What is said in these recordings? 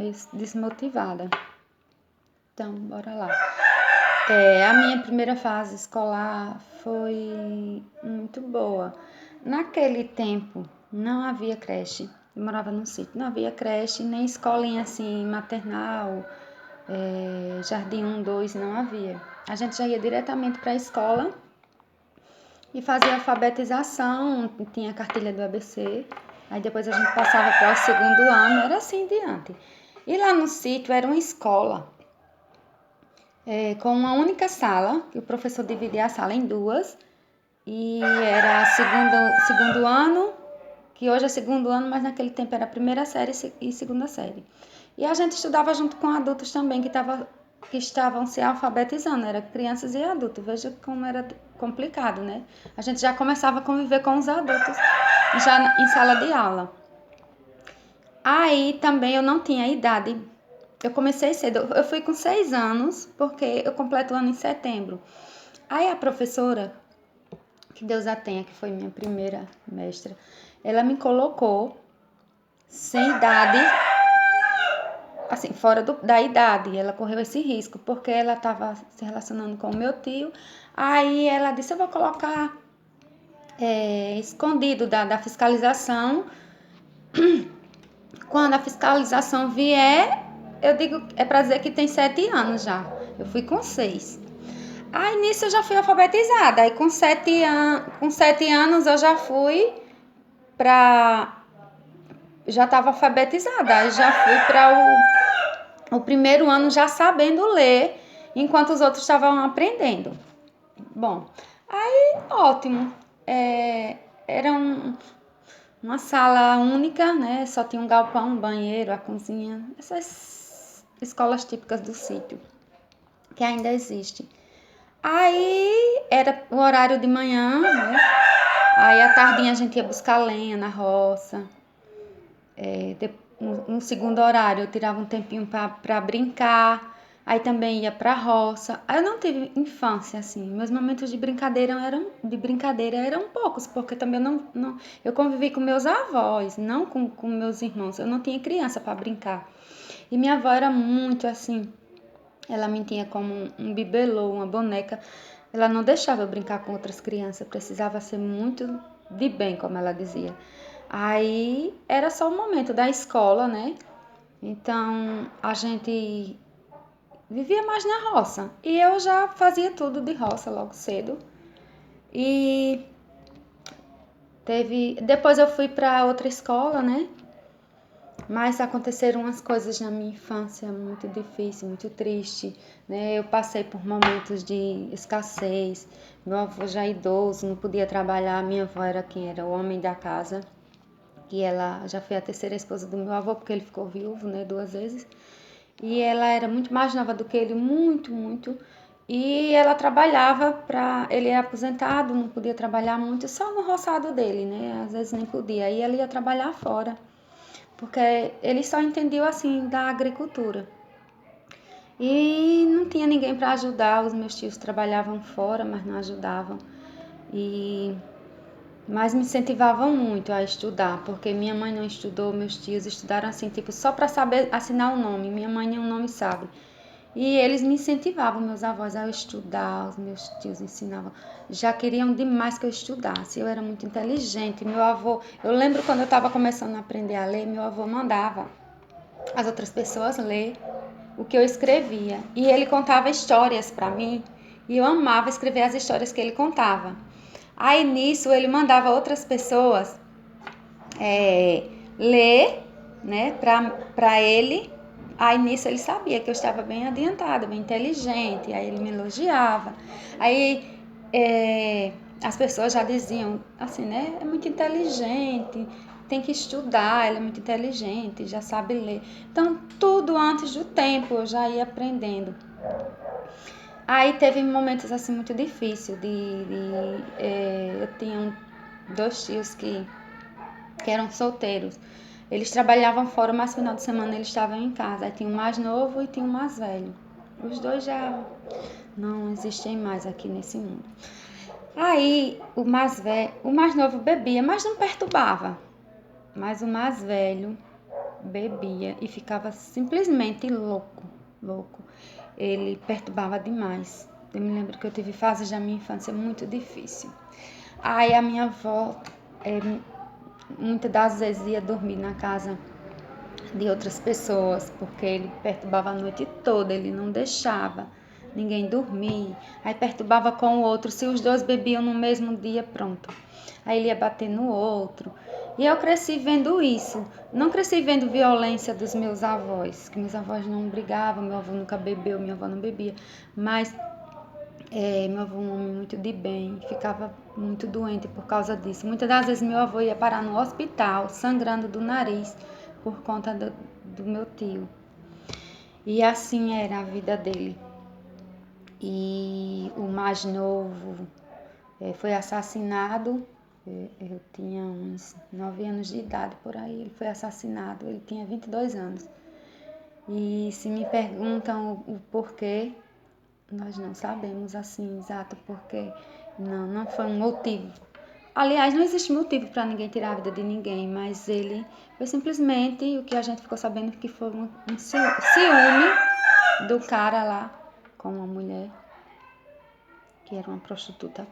meio desmotivada. Então, bora lá. A minha primeira fase escolar foi muito boa. Naquele tempo, não havia creche. Eu morava num sítio, não havia creche, nem escolinha assim, maternal, jardim 1, 2, não havia. A gente já ia diretamente para a escola e fazia alfabetização, tinha a cartilha do ABC, aí depois a gente passava para o segundo ano, era assim diante. E lá no sítio era uma escola, com uma única sala, que o professor dividia a sala em duas, e era segundo ano, que hoje é segundo ano, mas naquele tempo era primeira série e segunda série. E a gente estudava junto com adultos também, que estavam se alfabetizando, eram crianças e adultos. Veja como era complicado, né? A gente já começava a conviver com os adultos, já em sala de aula. Aí também eu não tinha idade. Eu comecei cedo, eu fui com 6 anos, porque eu completo o ano em setembro. Aí a professora, que Deus a tenha, que foi minha primeira mestra, ela me colocou sem idade, assim, fora da idade. Ela correu esse risco, porque ela estava se relacionando com o meu tio. Aí ela disse, eu vou colocar escondido da fiscalização. Quando a fiscalização vier, eu digo, é para dizer que tem 7 anos já. Eu fui com 6. Aí nisso eu já fui alfabetizada. Aí com 7 anos eu já fui já estava alfabetizada. Aí já fui para o primeiro ano já sabendo ler, enquanto os outros estavam aprendendo. Bom, aí ótimo. Era uma sala única, né? Só tinha um galpão, um banheiro, a cozinha. Essas escolas típicas do sítio, que ainda existe. Aí era o horário de manhã, né? Aí à tardinha a gente ia buscar lenha na roça. No segundo horário eu tirava um tempinho para brincar. Aí também ia para a roça. Aí eu não tive infância, assim. Meus momentos de brincadeira eram poucos, porque também eu convivi com meus avós, não com meus irmãos. Eu não tinha criança para brincar. E minha avó era muito assim. Ela me tinha como um bibelô, uma boneca. Ela não deixava eu brincar com outras crianças. Precisava ser muito de bem, como ela dizia. Aí era só o momento da escola, né? Então a gente vivia mais na roça. E eu já fazia tudo de roça logo cedo. E depois eu fui para outra escola, né? Mas aconteceram umas coisas na minha infância muito difíceis, muito triste, né? Eu passei por momentos de escassez. Meu avô já idoso, não podia trabalhar. Minha avó era quem era o homem da casa. E ela já foi a terceira esposa do meu avô, porque ele ficou viúvo, né, 2 vezes. E ela era muito mais nova do que ele, muito, muito. E ela trabalhava ele é aposentado, não podia trabalhar muito, só no roçado dele, né? Às vezes nem podia. Aí ela ia trabalhar fora, porque ele só entendia assim da agricultura. E não tinha ninguém para ajudar, os meus tios trabalhavam fora, mas não ajudavam. Mas me incentivavam muito a estudar, porque minha mãe não estudou, meus tios estudaram assim, tipo, só para saber assinar o nome. Minha mãe nenhum nome sabe. E eles me incentivavam, meus avós, a estudar, os meus tios ensinavam. Já queriam demais que eu estudasse, eu era muito inteligente. Meu avô, eu lembro quando eu estava começando a aprender a ler, meu avô mandava as outras pessoas ler o que eu escrevia. E ele contava histórias para mim, e eu amava escrever as histórias que ele contava. Aí nisso ele mandava outras pessoas ler, né, para ele. Aí nisso ele sabia que eu estava bem adiantada, bem inteligente. Aí ele me elogiava. Aí as pessoas já diziam assim, né, é muito inteligente, tem que estudar, ela é muito inteligente, já sabe ler. Então tudo antes do tempo eu já ia aprendendo. Aí teve momentos assim muito difíceis. Eu tinha 2 tios que eram solteiros. Eles trabalhavam fora, mas no final de semana eles estavam em casa. Aí tinha o mais novo e tinha o mais velho. Os dois já não existem mais aqui nesse mundo. Aí o mais novo bebia, mas não perturbava. Mas o mais velho bebia e ficava simplesmente louco, louco. Ele perturbava demais. Eu me lembro que eu tive fases da minha infância muito difícil. Aí a minha avó, muitas das vezes ia dormir na casa de outras pessoas, porque ele perturbava a noite toda, ele não deixava ninguém dormir. Aí perturbava com o outro, se os dois bebiam no mesmo dia, pronto. Aí ele ia bater no outro. E eu cresci vendo isso. Não cresci vendo violência dos meus avós, que meus avós não brigavam, meu avô nunca bebeu, minha avó não bebia. Mas meu avô é um homem muito de bem, ficava muito doente por causa disso. Muitas das vezes meu avô ia parar no hospital, sangrando do nariz, por conta do meu tio. E assim era a vida dele. E o mais novo foi assassinado. Eu tinha uns 9 anos de idade por aí. Ele foi assassinado. Ele tinha 22 anos. E se me perguntam o porquê, nós não sabemos assim exato porquê. Não foi um motivo. Aliás, não existe motivo para ninguém tirar a vida de ninguém, mas ele foi simplesmente o que a gente ficou sabendo que foi um ciúme do cara lá com uma mulher que era uma prostituta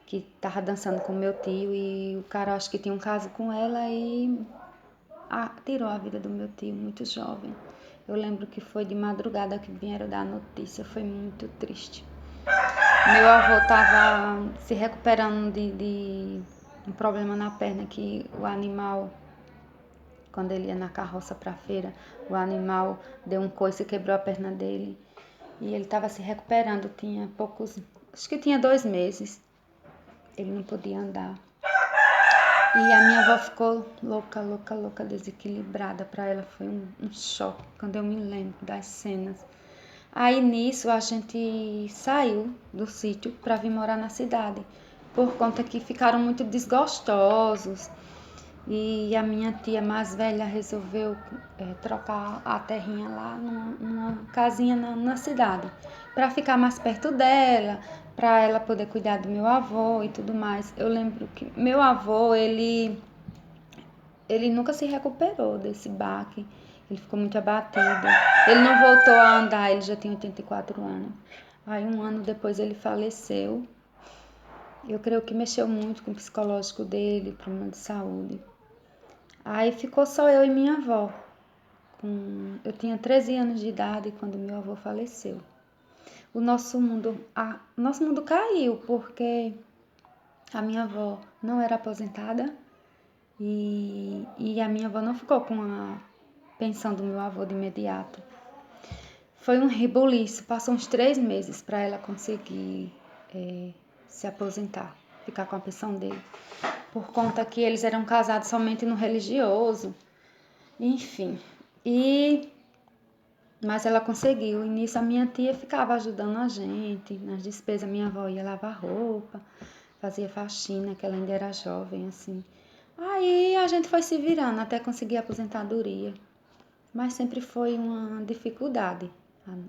que tava dançando com meu tio e o cara acho que tinha um caso com ela e tirou a vida do meu tio muito jovem. Eu lembro que foi de madrugada que vieram dar a notícia, foi muito triste. Meu avô estava se recuperando de um problema na perna que o animal, quando ele ia na carroça para a feira, o animal deu um coice e quebrou a perna dele. E ele estava se recuperando, tinha poucos, acho que tinha 2 meses. Ele não podia andar. E a minha avó ficou louca, louca, louca, desequilibrada. Para ela foi um choque, quando eu me lembro das cenas. Aí nisso a gente saiu do sítio para vir morar na cidade, por conta que ficaram muito desgostosos. E a minha tia mais velha resolveu trocar a terrinha lá numa casinha na cidade, para ficar mais perto dela, para ela poder cuidar do meu avô e tudo mais. Eu lembro que meu avô, ele nunca se recuperou desse baque. Ele ficou muito abatido. Ele não voltou a andar, ele já tinha 84 anos. Aí 1 ano depois ele faleceu. Eu creio que mexeu muito com o psicológico dele, problema de saúde. Aí ficou só eu e minha avó. Eu tinha 13 anos de idade quando meu avô faleceu. O nosso mundo caiu porque a minha avó não era aposentada e a minha avó não ficou com a pensão do meu avô de imediato. Foi um rebuliço, passou uns 3 meses para ela conseguir se aposentar, ficar com a pensão dele. Por conta que eles eram casados somente no religioso, enfim. Mas ela conseguiu, e nisso a minha tia ficava ajudando a gente, nas despesas minha avó ia lavar roupa, fazia faxina, que ela ainda era jovem, assim. Aí a gente foi se virando até conseguir a aposentadoria, mas sempre foi uma dificuldade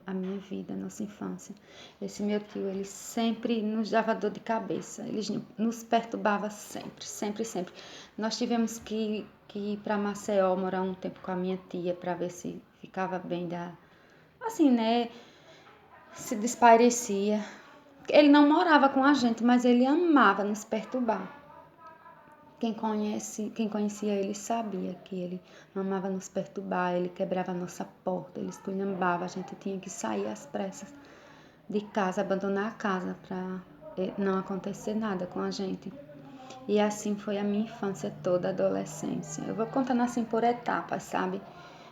a minha vida, a nossa infância. Esse meu tio, ele sempre nos dava dor de cabeça, ele nos perturbava sempre, sempre, sempre. Nós tivemos que ir para Maceió morar um tempo com a minha tia para ver se ficava bem assim, né, se desaparecia. Ele não morava com a gente, mas ele amava nos perturbar. Quem conhecia ele sabia que ele amava nos perturbar, ele quebrava a nossa porta, ele esculhambava, a gente tinha que sair às pressas de casa, abandonar a casa para não acontecer nada com a gente. E assim foi a minha infância toda, a adolescência. Eu vou contando assim por etapas, sabe?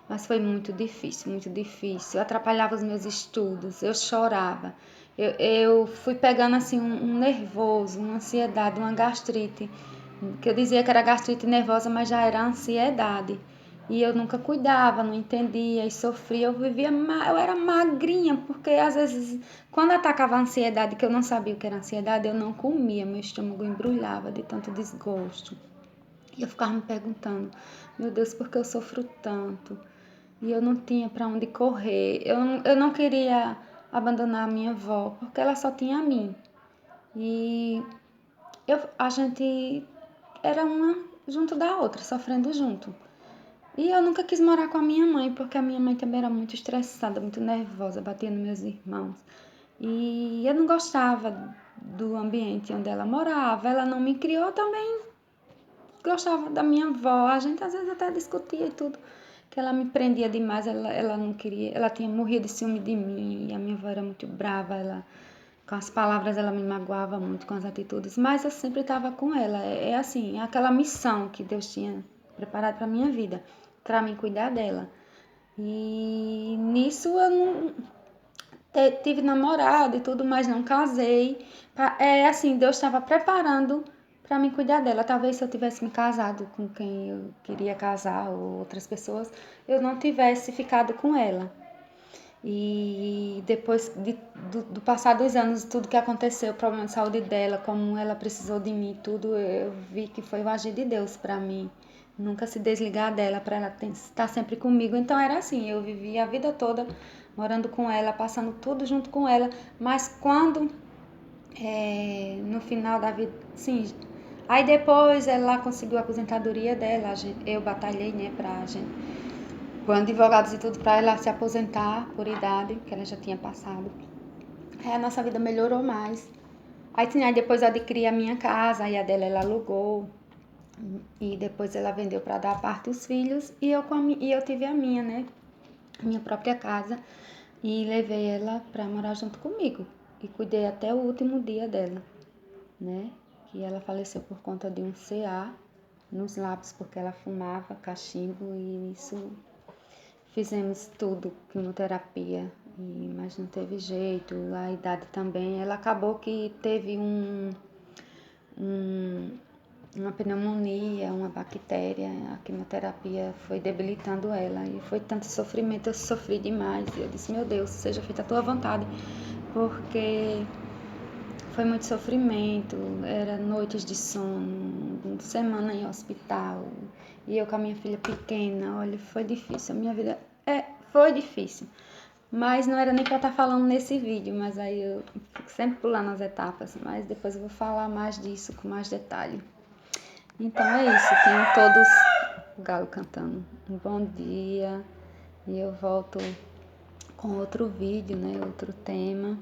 Mas foi muito difícil, muito difícil. Eu atrapalhava os meus estudos, eu chorava. Eu fui pegando assim um nervoso, uma ansiedade, uma gastrite, que eu dizia que era gastrite nervosa, mas já era ansiedade. E eu nunca cuidava, não entendia e sofria. Eu era magrinha, porque às vezes, quando atacava a ansiedade, que eu não sabia o que era ansiedade, eu não comia, meu estômago embrulhava de tanto desgosto. E eu ficava me perguntando, meu Deus, por que eu sofro tanto? E eu não tinha para onde correr. Eu não queria abandonar a minha avó, porque ela só tinha a mim. E a gente era uma junto da outra, sofrendo junto. E eu nunca quis morar com a minha mãe, porque a minha mãe também era muito estressada, muito nervosa, batia nos meus irmãos. E eu não gostava do ambiente onde ela morava. Ela não me criou, também gostava da minha avó. A gente às vezes até discutia e tudo, que ela me prendia demais. Ela não queria, ela tinha morrido de ciúme de mim. E a minha avó era muito brava, ela com as palavras ela me magoava muito, com as atitudes, mas eu sempre estava com ela. É assim, é aquela missão que Deus tinha preparado para minha vida, para mim cuidar dela. E nisso eu não tive namorado e tudo, mas não casei. É assim, Deus estava preparando para mim cuidar dela. Talvez se eu tivesse me casado com quem eu queria casar ou outras pessoas, eu não tivesse ficado com ela. E depois do passar dos anos, tudo que aconteceu, o problema de saúde dela, como ela precisou de mim, tudo, eu vi que foi o agir de Deus para mim. Nunca se desligar dela, para ela estar sempre comigo. Então era assim, eu vivi a vida toda morando com ela, passando tudo junto com ela. Mas quando, no final da vida, sim. Aí depois ela conseguiu a aposentadoria dela, eu batalhei, né, pra gente com advogados e tudo para ela se aposentar por idade, que ela já tinha passado. Aí a nossa vida melhorou mais. Aí depois eu adquiri a minha casa, aí a dela ela alugou. E depois ela vendeu para dar parte dos filhos e eu tive a minha, né? Minha própria casa. E levei ela para morar junto comigo. E cuidei até o último dia dela, né? Que ela faleceu por conta de um CA nos lábios, porque ela fumava cachimbo e isso. Fizemos tudo, quimioterapia, mas não teve jeito, a idade também. Ela acabou que teve uma pneumonia, uma bactéria, a quimioterapia foi debilitando ela e foi tanto sofrimento, eu sofri demais. E eu disse, meu Deus, seja feita a tua vontade, porque foi muito sofrimento, era noites de sono, semana em hospital, e eu com a minha filha pequena, olha, foi difícil, a minha vida foi difícil, mas não era nem para estar falando nesse vídeo, mas aí eu fico sempre pulando as etapas, mas depois eu vou falar mais disso com mais detalhe. Então é isso, tenham todos o galo cantando um bom dia, e eu volto com outro vídeo, né, outro tema.